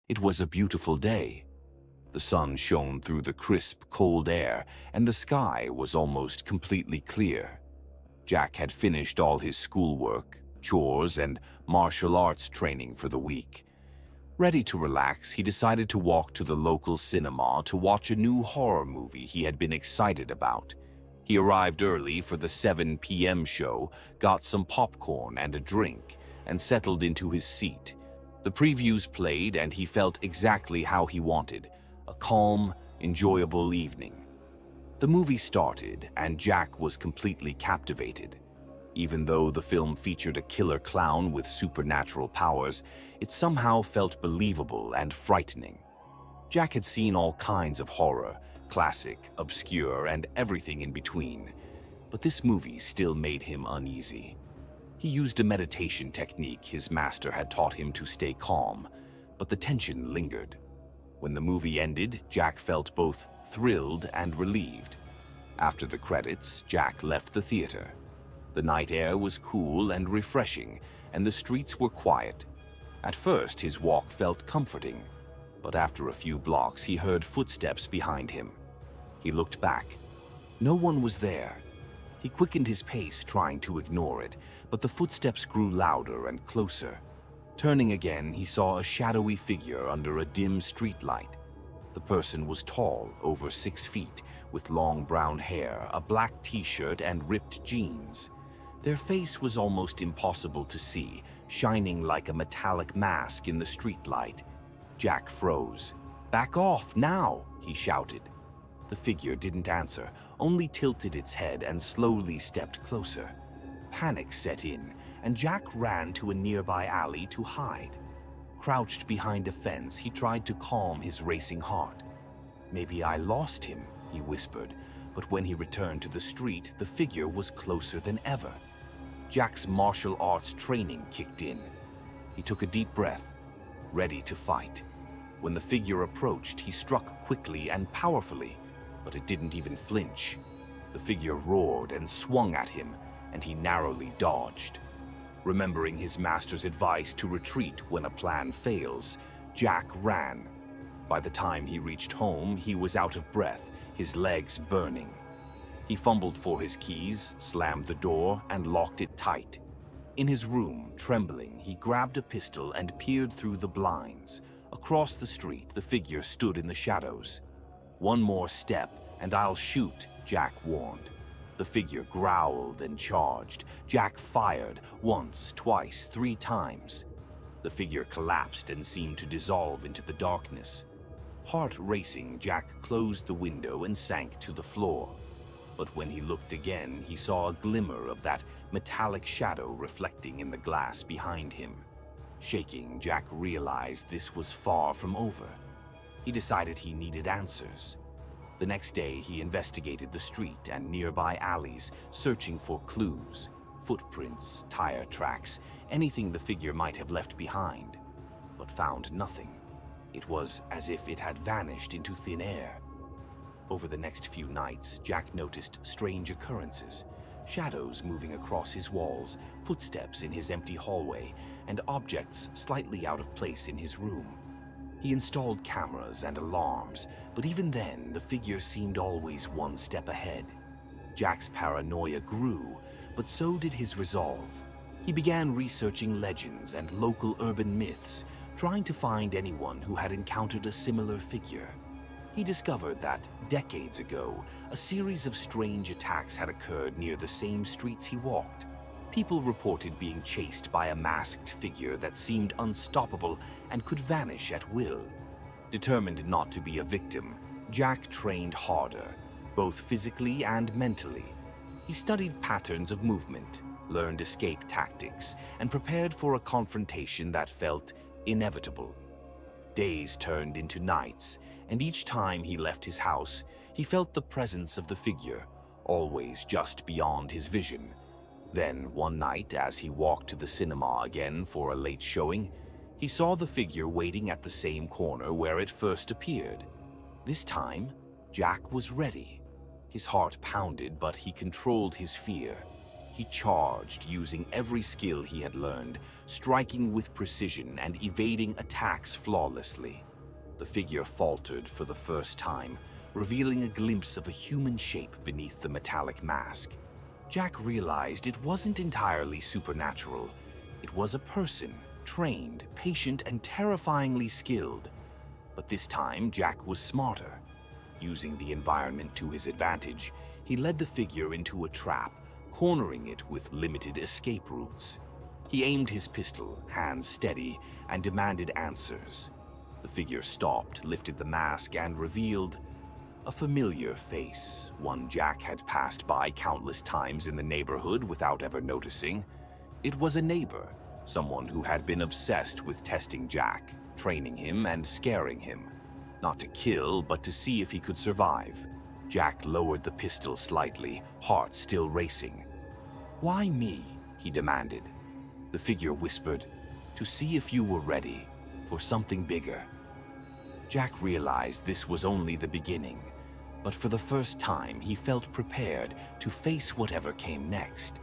It was a beautiful day. The sun shone through the crisp, cold air, and the sky was almost completely clear. Jack had finished all his schoolwork, chores, and martial arts training for the week. Ready to relax, he decided to walk to the local cinema to watch a new horror movie he had been excited about. He arrived early for the 7 p.m. show, got some popcorn and a drink, and settled into his seat. The previews played, and he felt exactly how he wanted: a calm, enjoyable evening. The movie started, and Jack was completely captivated. Even though the film featured a killer clown with supernatural powers, it somehow felt believable and frightening. Jack had seen all kinds of horror, classic, obscure, and everything in between, but this movie still made him uneasy. He used a meditation technique his master had taught him to stay calm, but the tension lingered. When the movie ended, Jack felt both thrilled and relieved. After the credits, Jack left the theater. The night air was cool and refreshing, and the streets were quiet. At first, his walk felt comforting, but after a few blocks, he heard footsteps behind him. He looked back. No one was there. He quickened his pace, trying to ignore it, but the footsteps grew louder and closer. Turning again, he saw a shadowy figure under a dim streetlight. The person was tall, over 6 feet, with long brown hair, a black t-shirt, and ripped jeans. Their face was almost impossible to see, shining like a metallic mask in the streetlight. Jack froze. "Back off, now!" he shouted. The figure didn't answer, only tilted its head and slowly stepped closer. Panic set in, and Jack ran to a nearby alley to hide. Crouched behind a fence, he tried to calm his racing heart. "Maybe I lost him," he whispered, but when he returned to the street, the figure was closer than ever. Jack's martial arts training kicked in. He took a deep breath, ready to fight. When the figure approached, he struck quickly and powerfully, but it didn't even flinch. The figure roared and swung at him, and he narrowly dodged. Remembering his master's advice to retreat when a plan fails, Jack ran. By the time he reached home, he was out of breath, his legs burning. He fumbled for his keys, slammed the door, and locked it tight. In his room, trembling, he grabbed a pistol and peered through the blinds. Across the street, the figure stood in the shadows. "One more step, and I'll shoot," Jack warned. The figure growled and charged. Jack fired once, twice, 3 times. The figure collapsed and seemed to dissolve into the darkness. Heart racing, Jack closed the window and sank to the floor. But when he looked again, he saw a glimmer of that metallic shadow reflecting in the glass behind him. Shaking, Jack realized this was far from over. He decided he needed answers. The next day, he investigated the street and nearby alleys, searching for clues, footprints, tire tracks, anything the figure might have left behind, but found nothing. It was as if it had vanished into thin air. Over the next few nights, Jack noticed strange occurrences: shadows moving across his walls, footsteps in his empty hallway, and objects slightly out of place in his room. He installed cameras and alarms, but even then, the figure seemed always one step ahead. Jack's paranoia grew, but so did his resolve. He began researching legends and local urban myths, trying to find anyone who had encountered a similar figure. He discovered that, decades ago, a series of strange attacks had occurred near the same streets he walked. People reported being chased by a masked figure that seemed unstoppable and could vanish at will. Determined not to be a victim, Jack trained harder, both physically and mentally. He studied patterns of movement, learned escape tactics, and prepared for a confrontation that felt inevitable. Days turned into nights, and each time he left his house, he felt the presence of the figure, always just beyond his vision. Then, one night, as he walked to the cinema again for a late showing, he saw the figure waiting at the same corner where it first appeared. This time, Jack was ready. His heart pounded, but he controlled his fear. He charged, using every skill he had learned, striking with precision and evading attacks flawlessly. The figure faltered for the first time, revealing a glimpse of a human shape beneath the metallic mask. Jack realized it wasn't entirely supernatural. It was a person, trained, patient, and terrifyingly skilled. But this time, Jack was smarter. Using the environment to his advantage, he led the figure into a trap, cornering it with limited escape routes. He aimed his pistol, hands steady, and demanded answers. The figure stopped, lifted the mask, and revealed a familiar face, one Jack had passed by countless times in the neighborhood without ever noticing. It was a neighbor, someone who had been obsessed with testing Jack, training him and scaring him. Not to kill, but to see if he could survive. Jack lowered the pistol slightly, heart still racing. "Why me?" he demanded. The figure whispered, "To see if you were ready for something bigger." Jack realized this was only the beginning, but for the first time he felt prepared to face whatever came next.